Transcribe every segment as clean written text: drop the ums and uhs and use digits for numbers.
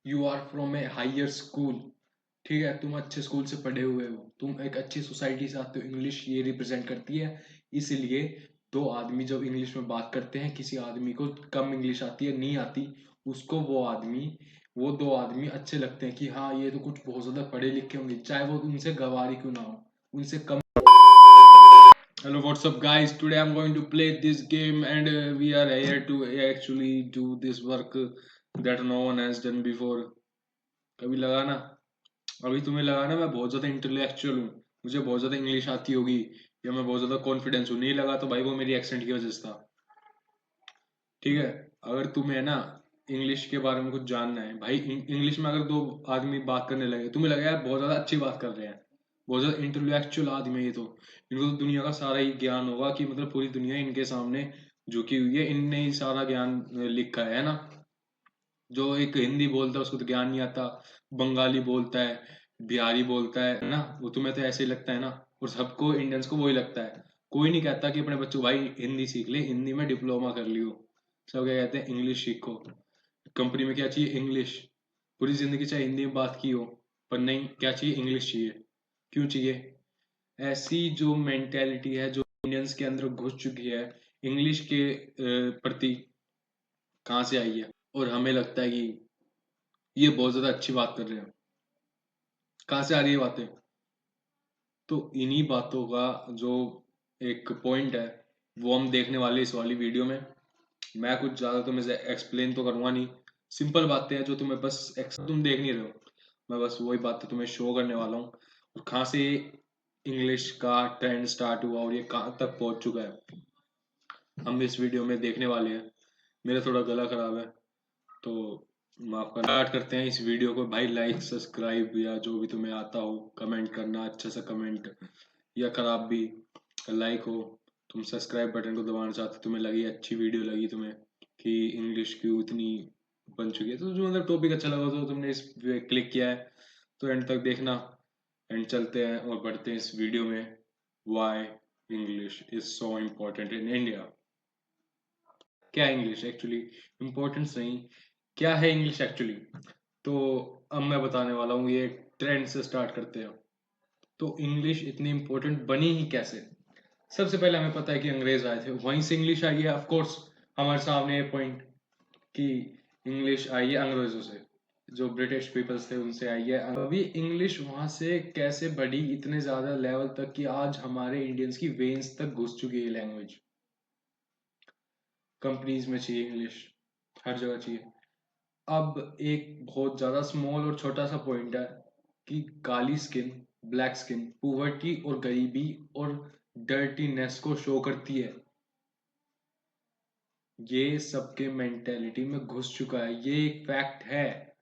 You are from a higher school. ठीक है, तुम अच्छे स्कूल से पढ़े हुए हो, तुम एक अच्छी सोसाइटी से आते हो। इंग्लिश ये रिप्रेजेंट करती है। इसलिए दो आदमी जब इंग्लिश में बात करते हैं, किसी आदमी को कम इंग्लिश आती है, नहीं आती, उसको वो दो आदमी अच्छे लगते हैं कि हाँ ये तो कुछ बहुत ज्यादा पढ़े लिखे होंगे, चाहे वो उनसे गवार ही क्यों ना हो, उनसे कम। Hello, what's up, guys? Today I'm going to play this game, and we are here to actually do this work that no one has done before. कभी लगा ना, अभी तुम्हें लगा ना मैं बहुत ज्यादा इंटेलेक्चुअल हूँ, मुझे बहुत ज्यादा इंग्लिश आती होगी, या मैं बहुत ज्यादा कॉन्फिडेंस हूँ। नहीं लगा तो भाई वो मेरी एक्सेंट की वजह से था। ठीक है, अगर तुम्हें ना इंग्लिश के बारे में कुछ जानना है भाई, इंग्लिश में अगर दो आदमी बात करने लगे, तुम्हें लगा यार बहुत ज्यादा अच्छी बात कर रहे हैं, बहुत ज्यादा इंटेलेक्चुअल आदमी है ये तो, इनको तो दुनिया का सारा ही ज्ञान होगा, कि मतलब पूरी दुनिया इनके सामने झुकी हुई है, इनने ही सारा ज्ञान लिखा है ना। जो एक हिंदी बोलता है उसको तो ज्ञान नहीं आता, बंगाली बोलता है, बिहारी बोलता है ना, वो तुम्हें तो ऐसे ही लगता है ना। और सबको इंडियंस को वही लगता है। कोई नहीं कहता कि अपने बच्चों भाई हिंदी सीख ले, हिंदी में डिप्लोमा कर लियो। सब क्या कहते हैं, इंग्लिश सीखो। कंपनी में क्या चाहिए, इंग्लिश। पूरी जिंदगी चाहे हिंदी में बात की हो, पर नहीं, क्या चाहिए, इंग्लिश चाहिए। क्यों चाहिए? ऐसी जो मेंटेलिटी है जो इंडियंस के अंदर घुस चुकी है इंग्लिश के प्रति, कहाँ से आई है? और हमें लगता है कि ये बहुत ज्यादा अच्छी बात कर रहे हैं। कहाँ से आ रही है बातें? तो इन्हीं बातों का जो एक पॉइंट है, वो हम देखने वाले इस वाली वीडियो में। मैं कुछ ज्यादा तुम्हें एक्सप्लेन तो करूंगा नहीं, सिंपल बातें हैं जो तुम्हें बस तुम देख नहीं रहे हो, मैं बस वही बातें तुम्हें शो करने वाला हूँ। और कहाँ से इंग्लिश का ट्रेंड स्टार्ट हुआ और ये कहाँ तक पहुंच चुका है, हम इस वीडियो में देखने वाले हैं। मेरा थोड़ा गला खराब है, तो माफ करना। स्टार्ट करते हैं इस वीडियो को। भाई लाइक सब्सक्राइब या जो भी तुम्हें आता हो कमेंट करना, अच्छा सा कमेंट, या खराब भी लाइक हो। तुम सब्सक्राइब बटन को दबाना चाहते, तुम्हें लगी अच्छी वीडियो लगी तुम्हें कि इंग्लिश क्यों इतनी बन चुकी है, तो जो मतलब टॉपिक अच्छा लगा तो तुमने इस पे क्लिक किया है, तो एंड तक देखना। एंड चलते हैं और बढ़ते हैं इस वीडियो में। Why English is so important in India. क्या इंग्लिश एक्चुअली इम्पोर्टेंस नहीं, क्या है इंग्लिश एक्चुअली? तो अब मैं बताने वाला हूँ, ये ट्रेंड से स्टार्ट करते हैं। तो इंग्लिश इतनी इम्पोर्टेंट बनी ही कैसे? सबसे पहले हमें पता है कि अंग्रेज आए थे, वहीं से इंग्लिश आई है। ऑफ कोर्स हमारे सामने ये पॉइंट कि इंग्लिश आई है अंग्रेजों से, जो ब्रिटिश पीपल्स थे उनसे आई है। अभी इंग्लिश वहां से कैसे बढ़ी इतने ज्यादा लेवल तक कि आज हमारे इंडियंस की वेन्स तक घुस चुकी है लैंग्वेज। कंपनीज में चाहिए इंग्लिश, हर जगह चाहिए। अब एक बहुत ज्यादा स्मॉल और छोटा सा पॉइंट है कि काली स्किन, ब्लैक स्किन पुवर्टी और गरीबी और डर्टीनेस को शो करती है। ये सबके मेंटेलिटी में घुस चुका है, ये एक फैक्ट है।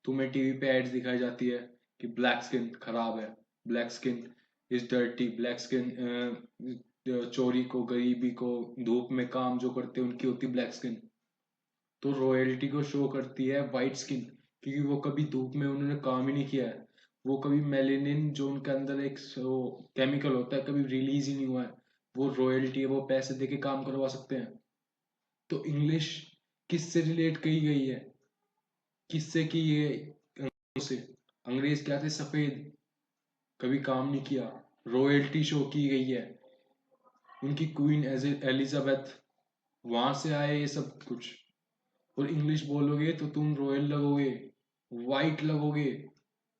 तुम्हें टीवी पे एड्स दिखाई जाती है कि ब्लैक स्किन खराब है, black skin is dirty, black skin चोरी को, गरीबी को, धूप में काम जो करते हैं उनकी होती ब्लैक स्किन। तो रॉयल्टी को शो करती है वाइट स्किन, क्योंकि वो कभी धूप में उन्होंने काम ही नहीं किया है। वो कभी मेलेनिन जो उनके अंदर एक केमिकल होता है कभी रिलीज ही नहीं हुआ है। वो रॉयल्टी है, वो पैसे देके काम करवा सकते हैं। तो इंग्लिश किससे रिलेट की गई है? किससे की ये? से। अंग्रेज क्या थे, सफेद, कभी काम नहीं किया। रॉयल्टी शो की गई है, उनकी क्वीन एलिजाबेथ, वहां से आए ये सब कुछ। और इंग्लिश बोलोगे तो तुम रॉयल लगोगे, वाइट लगोगे,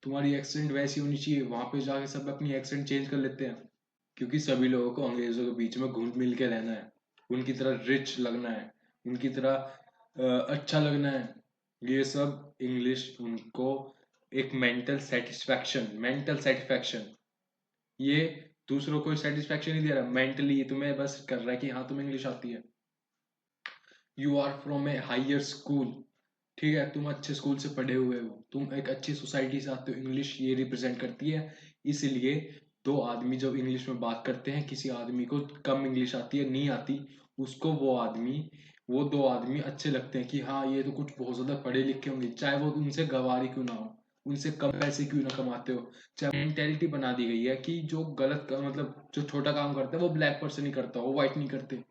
तुम्हारी एक्सेंट वैसी होनी चाहिए। वहां पे जाके सब अपनी एक्सेंट चेंज कर लेते हैं, क्योंकि सभी लोगों को अंग्रेजों के बीच में घुल मिल के रहना है, उनकी तरह रिच लगना है, उनकी तरह अच्छा लगना है। ये सब इंग्लिश उनको एक मेंटल सेटिस्फैक्शन, ये दूसरों को सेटिस्फैक्शन नहीं दे रहा, मेंटली तुम्हें बस कर रहा है कि हाँ तुम्हें इंग्लिश आती है। You are from a higher school. ठीक है, तुम अच्छे स्कूल से पढ़े हुए हो, तुम एक अच्छी सोसाइटी से आते हो, इंग्लिश ये रिप्रेजेंट करती है। इसलिए दो आदमी जब इंग्लिश में बात करते हैं, किसी आदमी को कम इंग्लिश आती है, नहीं आती, उसको वो दो आदमी अच्छे लगते हैं कि हाँ ये तो कुछ बहुत ज्यादा पढ़े लिखे होंगे, चाहे वो उनसे गवार ही क्यों ना हो, उनसे कम पैसे क्यों ना कमाते हो। चाहे मेंटेलिटी बना दी गई है कि जो मतलब जो छोटा काम करता है वो ब्लैक पर्सन ही करता हो, वो व्हाइट नहीं करते।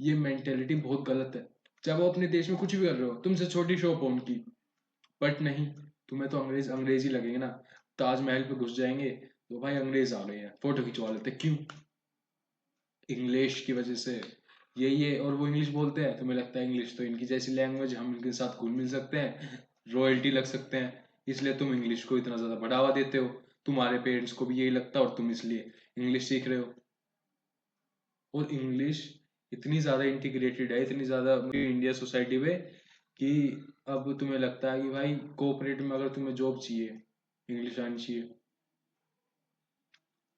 ये मेंटेलिटी बहुत गलत है। चाहे वो अपने देश में कुछ भी कर रहे हो, तुमसे छोटी शॉप हो उनकी, बट नहीं, तुम्हें तो अंग्रेजी लगेंगे ना। ताजमहल पे घुस जाएंगे तो भाई अंग्रेज आ गए हैं, फोटो खिंचवा लेते, क्यों? इंग्लिश की वजह से। ये और वो इंग्लिश बोलते हैं, तुम्हें लगता है इंग्लिश तो इनकी जैसी लैंग्वेज, हम इनके साथ घुल मिल सकते हैं, रॉयल्टी लग सकते हैं, इसलिए तुम इंग्लिश को इतना ज्यादा बढ़ावा देते हो। तुम्हारे पेरेंट्स को भी यही लगता है और तुम इसलिए इंग्लिश सीख रहे हो। और इंग्लिश इतनी ज्यादा इंटीग्रेटेड है, इतनी ज्यादा इंडिया सोसाइटी में, कि अब तुम्हें लगता है कि भाई कोऑपरेट में अगर तुम्हें जॉब चाहिए, इंग्लिश आनी चाहिए।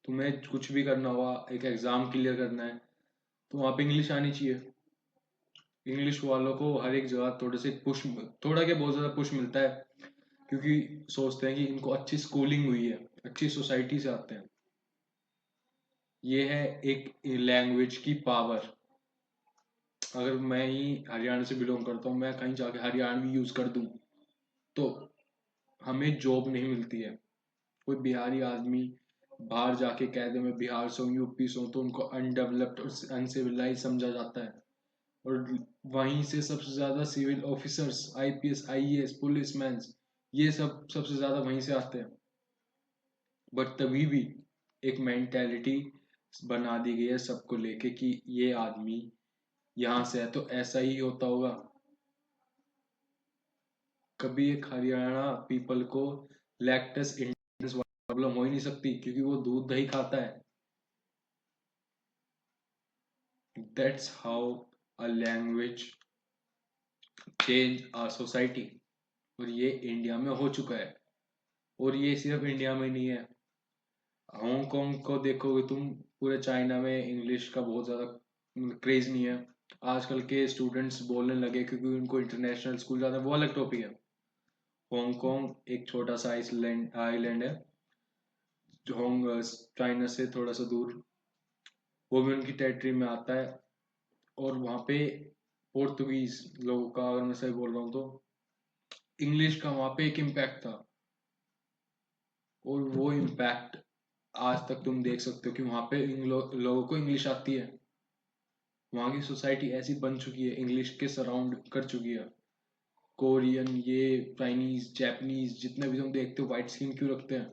तुम्हें कुछ भी करना हुआ, एक एग्जाम क्लियर करना है, तो वहां पे इंग्लिश आनी चाहिए। इंग्लिश वालों को हर एक जगह थोड़े से पुश, थोड़ा क्या बहुत ज्यादा पुश मिलता है, क्योंकि सोचते हैं कि इनको अच्छी स्कूलिंग हुई है, अच्छी सोसाइटी से आते हैं। ये है एक लैंग्वेज की पावर। अगर मैं ही हरियाणा से बिलोंग करता हूँ, मैं कहीं जाके हरियाणवी यूज कर दूं तो हमें जॉब नहीं मिलती है। कोई बिहारी आदमी बाहर जाके कह दे मैं बिहार से हूँ, यूपी से हूँ, तो उनको अनडेवलप्ड और अनसिविलाइज समझा जाता है। और वहीं से सबसे ज्यादा civil officers, IPS, IAS, policeman, ये सब सबसे ज्यादा वहीं से आते हैं। बट तभी भी एक मेंटेलिटी बना दी गई है सबको लेके कि ये आदमी यहाँ से है तो ऐसा ही होता होगा। कभी एक हरियाणा पीपल को लैक्टस इंटॉलरेंस प्रॉब्लम हो ही नहीं सकती, क्योंकि वो दूध दही खाता है। That's how a language change our society. और ये इंडिया में हो चुका है। और ये सिर्फ इंडिया में नहीं है, हांगकांग को देखोगे तुम, पूरे चाइना में इंग्लिश का बहुत ज्यादा क्रेज नहीं है। आजकल के स्टूडेंट्स बोलने लगे क्योंकि उनको इंटरनेशनल स्कूल जाना है, वो अलग टॉपिक है। हांगकांग एक छोटा सा आइसलैंड आइलैंड है, जो चाइना से थोड़ा सा दूर, वो भी उनकी टेरिटरी में आता है। और वहाँ पे पोर्तुगीज लोगों का, अगर मैं सही बोल रहा हूँ तो, इंग्लिश का वहाँ पे एक इम्पैक्ट था। और वो इम्पैक्ट आज तक तुम देख सकते हो कि वहाँ पे लोगों को इंग्लिश आती है। वहाँ की सोसाइटी ऐसी बन चुकी है, इंग्लिश के सराउंड कर चुकी है। कोरियन, ये चाइनीज, जापानीज, जितने भी तुम देखते हो व्हाइट स्किन क्यों रखते हैं?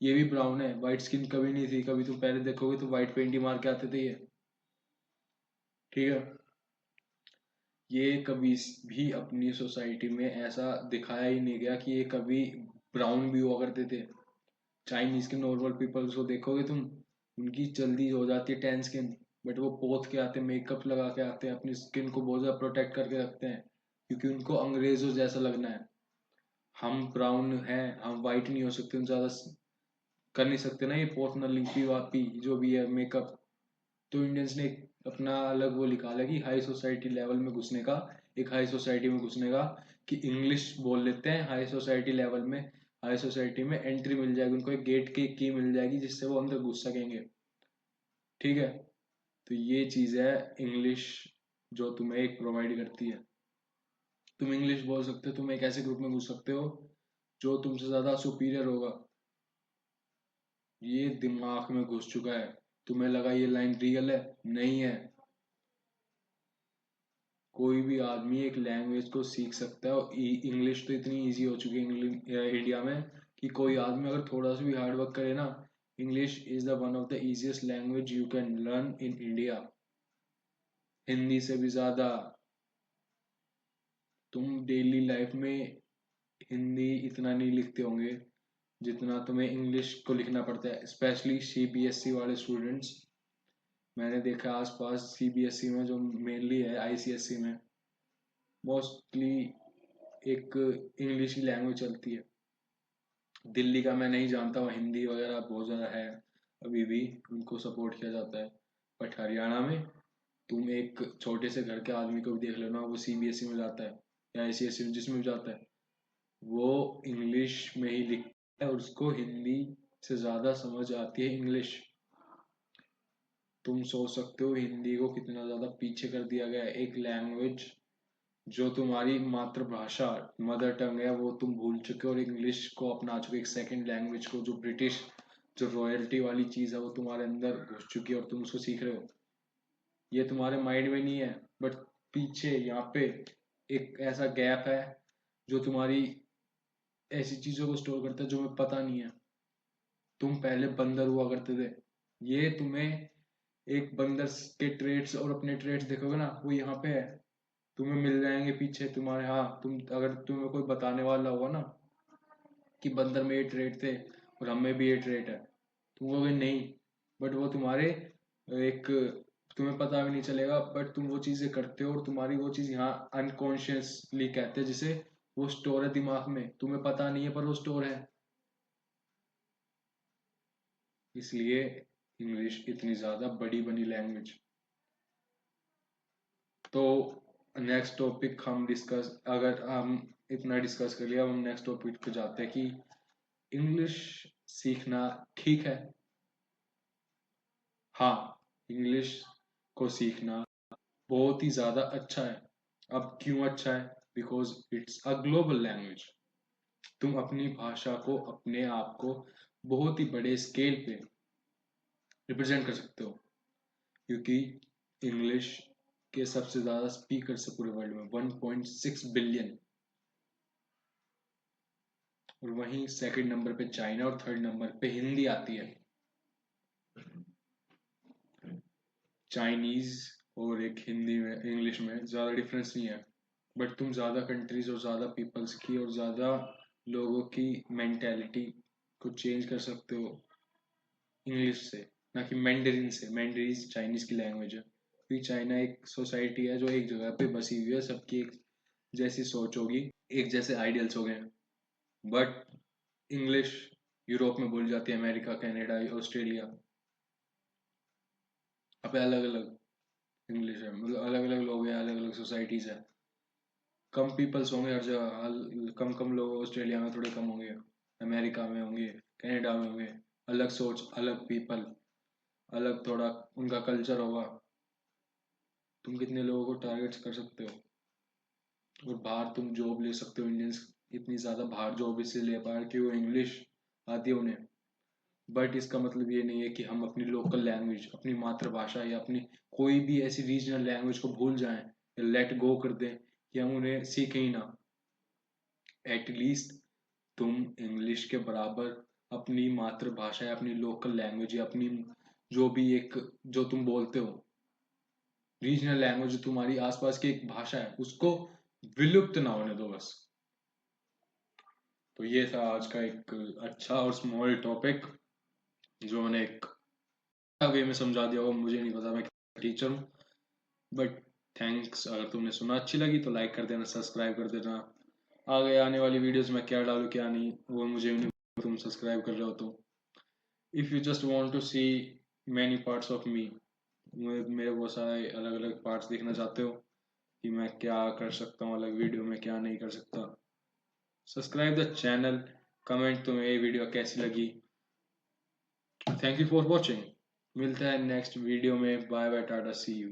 ये भी ब्राउन है, व्हाइट स्किन कभी नहीं थी। कभी तुम पहले देखोगे तो व्हाइट पेंट ही मार के आते थे ये, ठीक है। ये कभी भी अपनी सोसाइटी में ऐसा दिखाया ही नहीं गया कि ये कभी ब्राउन भी हुआ करते थे। चाइनीज के नॉर्मल पीपल्स को देखोगे तुम, उनकी जल्दी हो जाती है टैन स्किन, बट वो पोत के आते हैं, मेकअप लगा के आते हैं, अपनी स्किन को बहुत ज्यादा प्रोटेक्ट करके रखते हैं, क्योंकि उनको अंग्रेजों जैसा लगना है। हम ब्राउन हैं, हम वाइट नहीं हो सकते, हम ज्यादा कर नहीं सकते ना ये पोतना लिपी वापी जो भी है मेकअप। तो इंडियंस ने अपना अलग वो निकाला कि हाई सोसाइटी लेवल में घुसने का, एक हाई सोसाइटी में घुसने का, कि इंग्लिश बोल लेते हैं हाई सोसाइटी लेवल में, हाई सोसाइटी में एंट्री मिल जाएगी उनको, एक गेट की मिल जाएगी जिससे वो अंदर घुस सकेंगे, ठीक है। तो ये चीज है इंग्लिश, जो तुम्हें एक प्रोवाइड करती है। तुम इंग्लिश बोल सकते हो, तुम एक ऐसे ग्रुप में घुस सकते हो जो तुमसे ज्यादा सुपीरियर होगा। ये दिमाग में घुस चुका है। तुम्हें लगा ये लाइन रियल है, नहीं है। कोई भी आदमी एक लैंग्वेज को सीख सकता है, और इंग्लिश तो इतनी इजी हो चुकी है इंडिया में, कि कोई आदमी अगर थोड़ा सा भी हार्ड वर्क करे ना, English is the one of the easiest language you can learn in India, Hindi से भी ज्यादा। तुम डेली लाइफ में हिंदी इतना नहीं लिखते होंगे जितना तुम्हें इंग्लिश को लिखना पड़ता है, स्पेशली सीबीएसई वाले स्टूडेंट्स। मैंने देखा आसपास सीबीएसई में, जो मेनली है आईसीएसई में, मोस्टली एक इंग्लिश की लैंग्वेज चलती है। दिल्ली का मैं नहीं जानता, वहाँ हिंदी वगैरह बहुत ज़्यादा है, अभी भी उनको सपोर्ट किया जाता है। बट हरियाणा में तुम एक छोटे से घर के आदमी को भी देख लेना, वो सीबीएसई में जाता है या आईसीएसई में, जिसमें भी जाता है, वो इंग्लिश में ही लिखता है और उसको हिंदी से ज़्यादा समझ आती है इंग्लिश। तुम सोच सकते हो हिंदी को कितना ज़्यादा पीछे कर दिया गया है। एक लैंग्वेज जो तुम्हारी मातृभाषा, मदर टंग है, वो तुम भूल चुके हो और इंग्लिश को अपना चुके, एक सेकंड लैंग्वेज को, जो ब्रिटिश, जो रॉयल्टी वाली चीज है, वो तुम्हारे अंदर घुस चुकी है और तुम उसको सीख रहे हो। ये तुम्हारे माइंड में नहीं है, बट पीछे यहाँ पे एक ऐसा गैप है जो तुम्हारी ऐसी चीजों को स्टोर करता है जो हमें पता नहीं है। तुम पहले बंदर हुआ करते थे, ये तुम्हें एक बंदर के ट्रेड्स और अपने ट्रेड्स देखोगे ना, वो यहाँ पे है, तुम्हें मिल जाएंगे पीछे तुम्हारे। हाँ, तुम अगर तुम्हें कोई बताने वाला होगा ना कि बंदर में ये ट्रेड थे और हमें भी ये ट्रेड है, तुम कहोगे नहीं, बट वो तुम्हारे एक, तुम्हें पता भी नहीं चलेगा, बट तुम वो चीजें करते हो और तुम्हारी वो चीज यहाँ अनकॉन्शियसली कहते हैं जिसे, वो स्टोर है दिमाग में, तुम्हें पता नहीं है पर वो स्टोर है। इसलिए इंग्लिश इतनी ज्यादा बड़ी बनी लैंग्वेज। तो नेक्स्ट टॉपिक हम डिस्कस, अगर हम इतना डिस्कस कर लिया, हम नेक्स्ट टॉपिक पे जाते हैं कि इंग्लिश सीखना ठीक है। हाँ, इंग्लिश को सीखना बहुत ही ज्यादा अच्छा है। अब क्यों अच्छा है? Because it's a global language. तुम अपनी भाषा को, अपने आप को बहुत ही बड़े स्केल पे रिप्रेजेंट कर सकते हो, क्योंकि इंग्लिश के सबसे ज्यादा स्पीकर्स है पूरे वर्ल्ड में, 1.6 बिलियन। और वहीं सेकंड नंबर पे चाइना और थर्ड नंबर पे हिंदी आती है। चाइनीज और एक हिंदी में, इंग्लिश में ज्यादा डिफरेंस नहीं है, बट तुम ज्यादा कंट्रीज और ज्यादा पीपल्स की और ज्यादा लोगों की मेंटेलिटी को चेंज कर सकते हो इंग्लिश से, ना कि मैंडरिन से। मैंडरिन चाइनीज की लैंग्वेज है, क्योंकि चाइना एक सोसाइटी है जो एक जगह पे बसी हुई है, सबकी एक जैसी सोच होगी, एक जैसे आइडियल्स हो गए। बट इंग्लिश यूरोप में बोली जाती है, अमेरिका, कनाडा, ऑस्ट्रेलिया, अब अलग अलग इंग्लिश है, मतलब अलग अलग लोग हैं, अलग अलग सोसाइटीज है, कम पीपल्स होंगे हर जगह, कम कम लोग ऑस्ट्रेलिया में थोड़े कम होंगे, अमेरिका में होंगे, कनाडा में होंगे, अलग सोच, अलग पीपल, अलग थोड़ा उनका कल्चर होगा। तुम कितने लोगों को टारगेट कर सकते हो? और बाहर तुम जॉब ले सकते हो, इंडियंस इतनी ज्यादा बाहर जॉब इसलिए ले पा रहे कि वो इंग्लिश आती है उन्हें। बट इसका मतलब ये नहीं है कि हम अपनी लोकल लैंग्वेज, अपनी मातृभाषा या अपनी कोई भी ऐसी रीजनल लैंग्वेज को भूल जाएं या लेट गो कर दें कि हम उन्हें सीखें ही ना। एटलीस्ट तुम इंग्लिश के बराबर अपनी मातृभाषा या अपनी लोकल लैंग्वेज या अपनी जो भी एक, जो तुम बोलते हो रीजनल लैंग्वेज, जो तुम्हारी आसपास की एक भाषा है, उसको विलुप्त ना होने दो बस। तो ये था आज का एक अच्छा और स्मॉल टॉपिक, जो मैंने एक वे में समझा दिया होगा, मुझे नहीं पता, मैं टीचर हूँ। बट थैंक्स, अगर तुमने सुना अच्छी लगी तो लाइक कर देना, सब्सक्राइब कर देना। आगे आने वाली वीडियोस में क्या डालूँ क्या नहीं, वो मुझे नहीं, तुम सब्सक्राइब कर रहे हो तो। If you just want to see many parts of me, मेरे बहुत सारे अलग अलग पार्ट्स देखना चाहते हो कि मैं क्या कर सकता हूँ अलग वीडियो में, क्या नहीं कर सकता, सब्सक्राइब द चैनल। कमेंट तुम्हें ये वीडियो कैसी लगी। Thank you for watching. मिलता है नेक्स्ट वीडियो में। Bye bye, tata, see you.